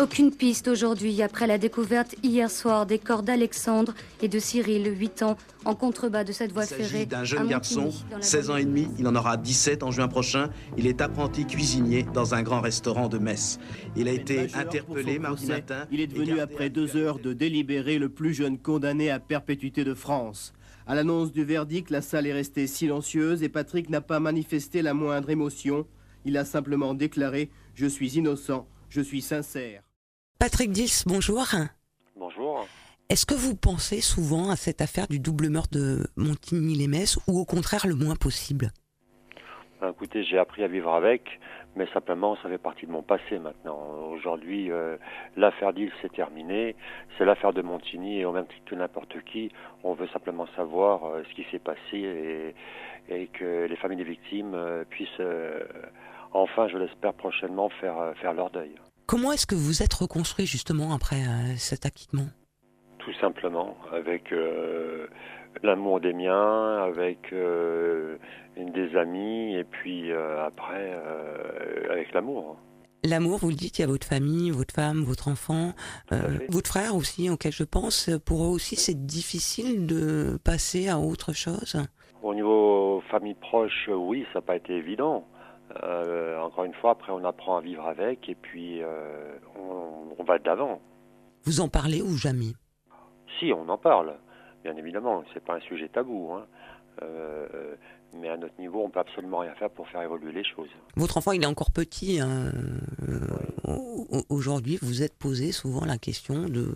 Aucune piste aujourd'hui après la découverte hier soir des corps d'Alexandre et de Cyril, 8 ans, en contrebas de cette voie ferrée. Il s'agit d'un jeune garçon, 16 ans et demi, il en aura 17 en juin prochain. Il est apprenti cuisinier dans un grand restaurant de Metz. Il a été interpellé mardi matin. Il est devenu, après 2 heures de délibéré, le plus jeune condamné à perpétuité de France. À l'annonce du verdict, la salle est restée silencieuse et Patrick n'a pas manifesté la moindre émotion. Il a simplement déclaré « Je suis innocent, je suis sincère ». Patrick Dils, bonjour. Bonjour. Est-ce que vous pensez souvent à cette affaire du double meurtre de Montigny-lès-Metz ou au contraire le moins possible ? Écoutez, j'ai appris à vivre avec, mais simplement ça fait partie de mon passé maintenant. Aujourd'hui, l'affaire Dils c'est terminé, c'est l'affaire de Montigny et au même titre que n'importe qui, on veut simplement savoir ce qui s'est passé et que les familles des victimes puissent enfin, je l'espère prochainement, faire leur deuil. Comment est-ce que vous êtes reconstruit justement après cet acquittement ? Tout simplement, avec l'amour des miens, avec des amis, et puis après, avec l'amour. L'amour, vous le dites, il y a votre famille, votre femme, votre enfant, votre frère aussi, auquel je pense. Pour eux aussi, c'est difficile de passer à autre chose ? Au niveau famille proche, oui, ça n'a pas été évident. Encore une fois, après, on apprend à vivre avec, et puis on va de l'avant. Vous en parlez ou jamais ? Si, on en parle, bien évidemment, c'est pas un sujet tabou, hein. Mais à notre niveau, on peut absolument rien faire pour faire évoluer les choses. Votre enfant, il est encore petit. Aujourd'hui, vous êtes posé souvent la question de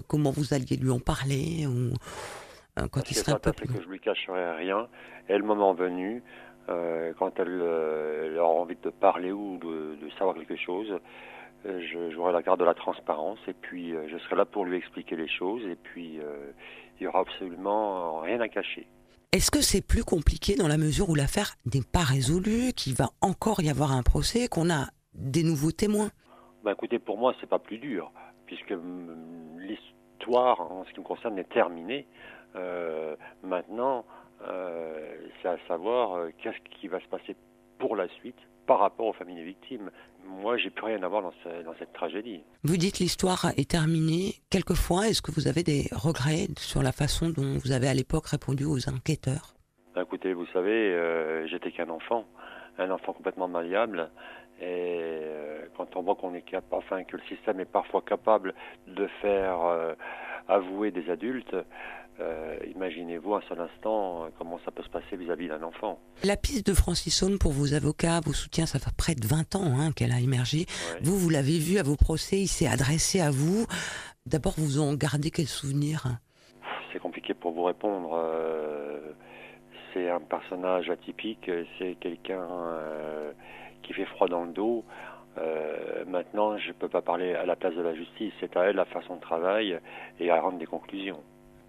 comment vous alliez lui en parler ou quand il serait un peu plus... que je lui cacherai rien. Et le moment venu, quand elle aura envie de parler ou de savoir quelque chose, j'aurai la garde de la transparence et puis je serai là pour lui expliquer les choses et puis il n'y aura absolument rien à cacher. Est-ce que c'est plus compliqué dans la mesure où l'affaire n'est pas résolue, qu'il va encore y avoir un procès, qu'on a des nouveaux témoins ? Écoutez, pour moi, c'est pas plus dur, puisque l'histoire, en ce qui me concerne, est terminée. Maintenant, c'est à savoir qu'est-ce qui va se passer pour la suite par rapport aux familles des victimes. Moi, j'ai plus rien à voir dans cette tragédie. Vous dites l'histoire est terminée. Quelquefois, est-ce que vous avez des regrets sur la façon dont vous avez à l'époque répondu aux enquêteurs ? Écoutez, vous savez, j'étais qu'un enfant complètement malléable. Et quand on voit qu'on est capable, que le système est parfois capable de faire avouer des adultes, imaginez-vous un seul instant comment ça peut se passer vis-à-vis d'un enfant. La piste de Francis Saulne pour vos avocats, vos soutiens, ça fait près de 20 ans qu'elle a émergé. Ouais. Vous l'avez vu à vos procès, il s'est adressé à vous. D'abord, vous en gardez quel souvenir ? C'est compliqué pour vous répondre. C'est un personnage atypique, c'est quelqu'un qui fait froid dans le dos. Maintenant, je ne peux pas parler à la place de la justice. C'est à elle la façon de travail et à rendre des conclusions.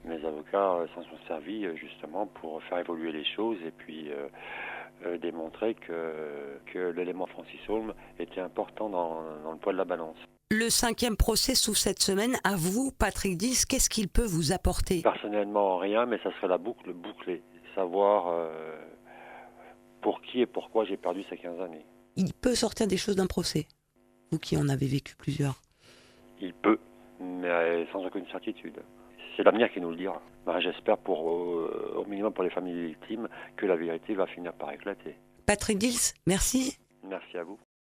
Mes avocats s'en sont servis justement pour faire évoluer les choses et puis démontrer que l'élément Francis Saulne était important dans le poids de la balance. Le 5e procès s'ouvre cette semaine. À vous, Patrick Dils, qu'est-ce qu'il peut vous apporter ? Personnellement, rien, mais ça serait la boucle bouclée. Savoir pour qui et pourquoi j'ai perdu ces 15 années. Il peut sortir des choses d'un procès, vous qui en avez vécu plusieurs. Il peut, mais sans aucune certitude. C'est l'avenir qui nous le dira. J'espère au minimum pour les familles victimes que la vérité va finir par éclater. Patrick Dils, merci. Merci à vous.